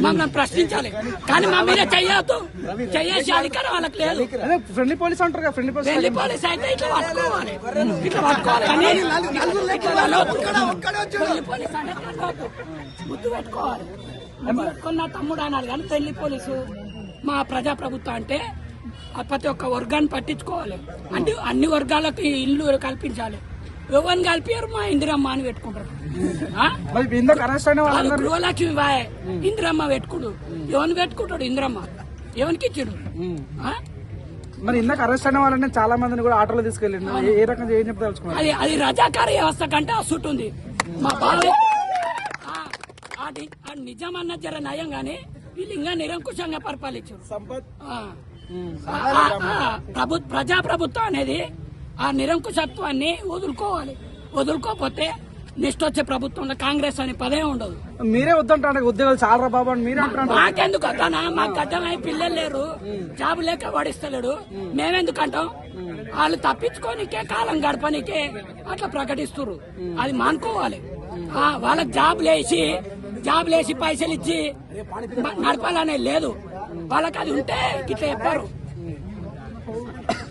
మమ్మల్ని ప్రశ్నించాలి, కానీ మా మీద చెయ్యొద్దు. చెయ్యేసి అధికారం వాళ్ళకి లేదు. ఫ్రెండ్లీ పోలీస్ అంటారు కదా, ఫ్రెండ్లీ ఫ్రెండ్లీ పోలీస్ అయితే ఇట్లా పట్టుకోవాలి, ఇట్లా పట్టుకోవాలి. కానీ ఫ్రెండ్లీ పోలీస్ అంటే గుర్తు పెట్టుకోవాలి. నా తమ్ముడు అన్నాడు కానీ ఫ్రెండ్లీ పోలీసు మా ప్రజాప్రభుత్వం అంటే ప్రతి ఒక్క వర్గాన్ని పట్టించుకోవాలి. అంటే అన్ని వర్గాలకు ఇల్లు కల్పించాలి. ఎవరిని కలిపారు? మా ఇందిరమ్మ అని పెట్టుకుంటారు. గృహలక్ష్మి బాయ్ ఇందిరమ్మ పెట్టుకుడు. ఎవరిని పెట్టుకుంటాడు? ఇందిరమ్మ ఎవరికి ఇచ్చాడు? మరి ఇందాక అరెస్ట్ అయిన వాళ్ళని చాలా మందిని కూడా ఆటోలో తీసుకెళ్ళిండు. ఏ రకంగా ఏం చెప్తా? అది రజాకార వ్యవస్థ కంటే అసూట్ ఉంది. మా బాబాయ్ నిజం అన్న జర నయం గానీ వీళ్ళు ఇంకా నిరంకుశంగా పరిపాలించారు. ప్రజాప్రభుత్వం అనేది ఆ నిరంకుశత్వాన్ని వదులుకోవాలి. వదులుకోకపోతే నెక్స్ట్ వచ్చే ప్రభుత్వంలో కాంగ్రెస్ అనే పదే ఉండదు. మీరే వద్దంటే ఉద్యోగాలు చాలా బాబు అని మీరే అంటారు. మాకెందుకు అంటానా? మాకు గడ్డమై పిల్లలు లేరు, జాబు లేక పడిస్తలేడు. మేమెందుకు అంటాం? వాళ్ళు తప్పించుకోనికే కాలం గడపనికే అట్లా ప్రకటిస్తున్నారు. అది మానుకోవాలి. వాళ్ళకి జాబులేసి పైసలు ఇచ్చి నడపాలనే లేదు. వాళ్ళకి అది ఉంటే ఇట్లా చెప్పారు.